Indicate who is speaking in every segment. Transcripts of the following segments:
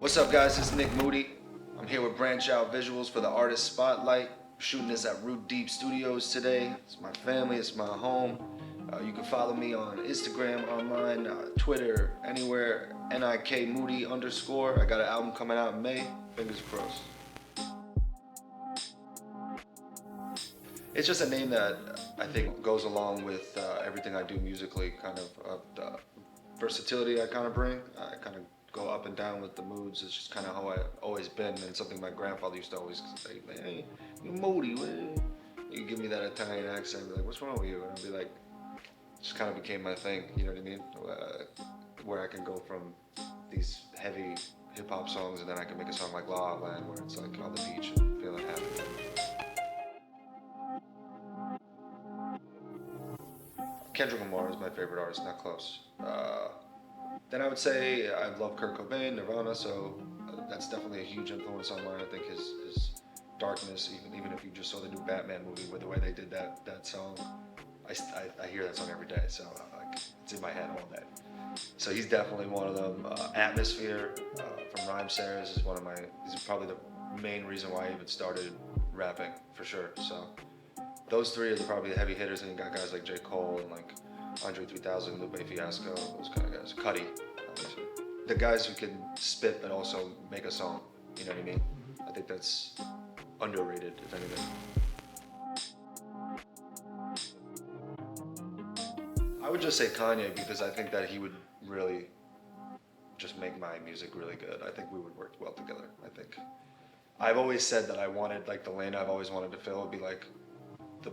Speaker 1: What's up, guys? It's Nikmoody. I'm here with Branch Out Visuals for the Artist Spotlight. Shooting this at Root Deep Studios today. It's my family, it's my home. You can follow me on Instagram, online, Twitter, anywhere, NIKMoody _. I got an album coming out in May. Fingers crossed. It's just a name that I think goes along with everything I do musically, kind of the versatility I kind of bring. I kind of go up and down with the moods. It's just kind of how I always been, and something my grandfather used to always say, "Hey, you moody, you give me that Italian accent, be like, what's wrong with you?" And I'd be like, just kind of became my thing, you know what I mean? Where I can go from these heavy hip hop songs, and then I can make a song like La La Land, where it's like on the beach and feeling happy. Kendrick Lamar is my favorite artist, not close. Then I would say I love Kurt Cobain, Nirvana, so that's definitely a huge influence on mine. I think his darkness, even if you just saw the new Batman movie with the way they did that song, I hear that song every day, so like, it's in my head all day. So he's definitely one of them. Atmosphere from Rhyme Sayers is he's probably the main reason why I even started rapping, for sure. So those three are probably the heavy hitters, and you got guys like J. Cole and like Andre 3000, Lupe Fiasco, those kind of guys. Cuddy, obviously. The guys who can spit but also make a song, you know what I mean? I think that's underrated, if anything. I would just say Kanye, because I think that he would really just make my music really good. I think we would work well together. I think I've always said that I wanted, like, the lane I've always wanted to fill would be like the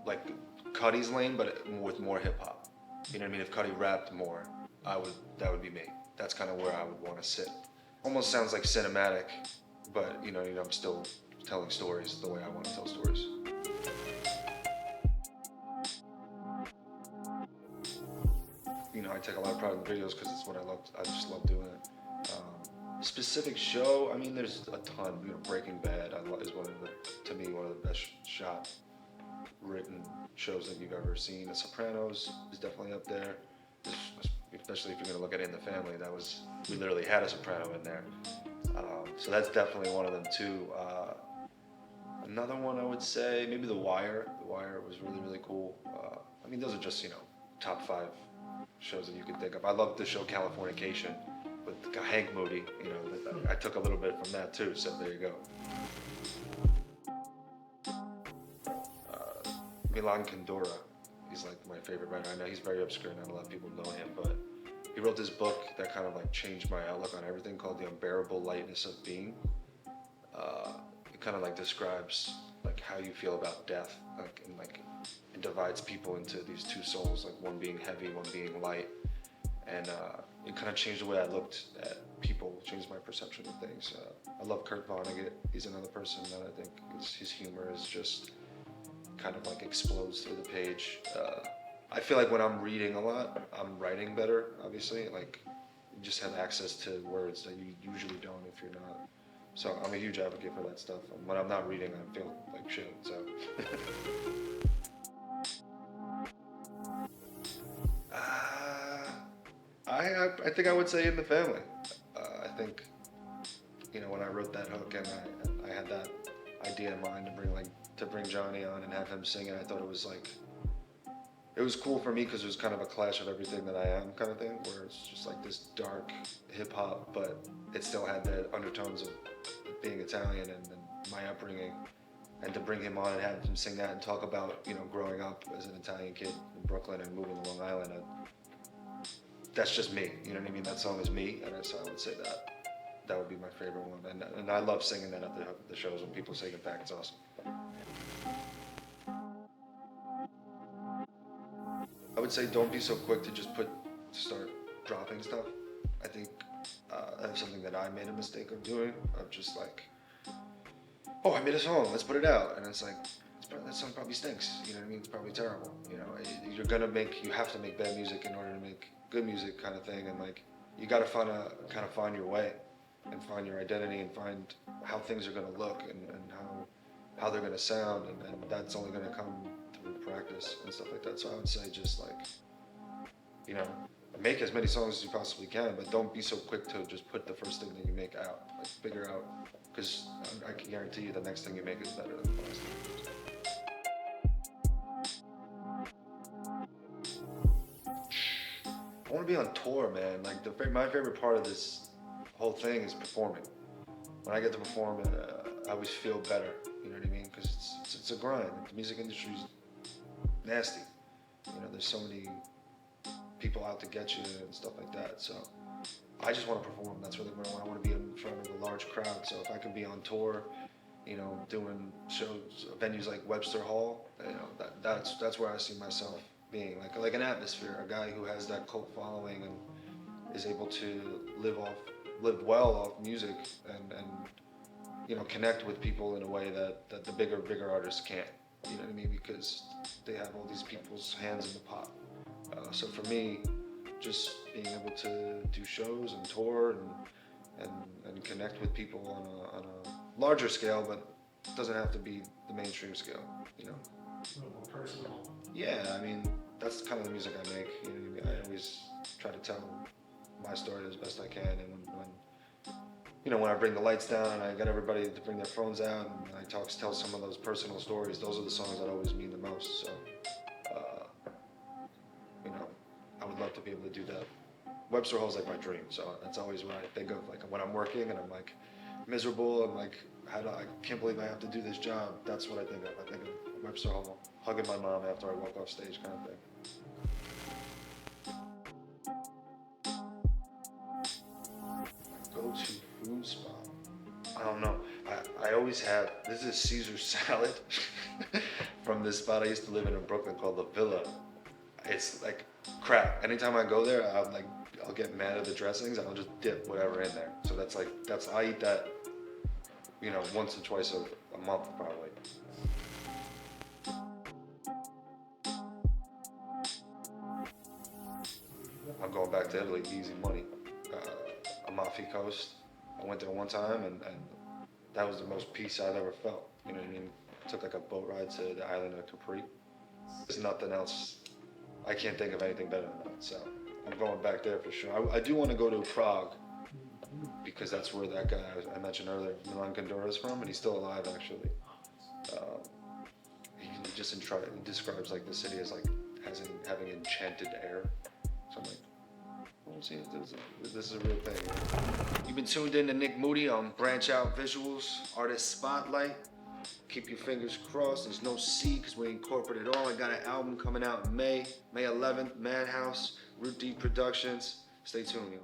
Speaker 1: like Cuddy's lane, but with more hip hop. You know what I mean? If Cuddy rapped more, that would be me. That's kind of where I would want to sit. Almost sounds like cinematic, but I'm still telling stories the way I want to tell stories. I take a lot of pride in the videos because it's what I love. I just love doing it. Specific show, I mean, there's a ton. Breaking Bad is to me, one of the best shot, written shows that you've ever seen. The Sopranos is definitely up there, especially if you're gonna look at it in the family. We literally had a Soprano in there, so that's definitely one of them too. Another one I would say maybe The Wire. The Wire was really, really cool. I mean, those are just top 5 shows that you can think of. I love the show Californication with Hank Moody. I took a little bit from that too. So there you go. Milan Kundera, he's like my favorite writer. I know he's very obscure, not a lot of people know him, but he wrote this book that kind of like changed my outlook on everything, called The Unbearable Lightness of Being. It kind of like describes like how you feel about death, and it divides people into these two souls, like one being heavy, one being light, and it kind of changed the way I looked at people, changed my perception of things. I love Kurt Vonnegut. He's another person that I think his humor is just kind of like explodes through the page. I feel like when I'm reading a lot, I'm writing better, obviously. Like, you just have access to words that you usually don't if you're not. So I'm a huge advocate for that stuff. And when I'm not reading, I feel like shit, so. I think I would say In the Family. I think, when I wrote that hook and I had that idea in mind to bring Johnny on and have him sing it, I thought it was cool for me because it was kind of a clash of everything that I am kind of thing, where it's just like this dark hip hop, but it still had the undertones of being Italian and my upbringing. And to bring him on and have him sing that and talk about, growing up as an Italian kid in Brooklyn and moving to Long Island, that's just me, you know what I mean? That song is me, and so I would say that would be my favorite one. And I love singing that at the shows when people sing it back. It's awesome. I would say don't be so quick to just start dropping stuff. I think that's something that I made a mistake of doing, of just like, oh, I made a song, let's put it out. And it's like, that song probably stinks, you know what I mean? It's probably terrible, you have to make bad music in order to make good music, kind of thing. And like, you gotta find your way and find your identity and find how things are gonna look and how they're gonna sound, and that's only gonna come through practice and stuff like that. So I would say just like, make as many songs as you possibly can, but don't be so quick to just put the first thing that you make out. Like figure out, because I can guarantee you the next thing you make is better than the last thing. I want to be on tour, man. Like my favorite part of this whole thing is performing. When I get to perform, I always feel better. You know what I mean? Because it's a grind. The music industry's nasty. You know, there's so many people out to get you and stuff like that. So I just want to perform. That's really what I want. I want to be in front of a large crowd. So if I can be on tour, you know, doing shows, venues like Webster Hall, you know, that's where I see myself being, like an atmosphere, a guy who has that cult following and is able to live well off music and you know, connect with people in a way that the bigger artists can't. You know what I mean? Because they have all these people's hands in the pot. So for me, just being able to do shows and tour and connect with people on a larger scale, but it doesn't have to be the mainstream scale, you know.
Speaker 2: A little more personal.
Speaker 1: Yeah, I mean, that's kind of the music I make. You know, I always try to tell my story as best I can, and when I bring the lights down and I get everybody to bring their phones out and I tell some of those personal stories, those are the songs that always mean the most. So, you know, I would love to be able to do that. Webster Hall's like my dream, so that's always what I think of, like when I'm working and I'm like miserable and like, I can't believe I have to do this job. That's what I think of. I think of Webster Hall, hugging my mom after I walk off stage, kind of thing. Go-to food spot? I don't know. I always have, this is Caesar salad from this spot I used to live in Brooklyn called La Villa. It's like crap. Anytime I go there, I'll get mad at the dressings and I'll just dip whatever in there. So I eat that, you know, once or twice a month probably. I'm going back to Italy, easy money. Amalfi Coast. I went there one time and that was the most peace I've ever felt. You know what I mean? Took like a boat ride to the island of Capri. There's nothing else. I can't think of anything better than that. So I'm going back there for sure. I do want to go to Prague because that's where that guy I mentioned earlier, Milan Kundera, is from, and he's still alive actually. He describes like the city as like having enchanted air. So I'm like, we'll see if this is a real thing. You've been tuned in to Nikmoody on Branch Out Visuals, Artist Spotlight. Keep your fingers crossed. There's no C because we ain't corporate at all. I got an album coming out in May 11th, Madhouse, Root D Productions. Stay tuned, y'all.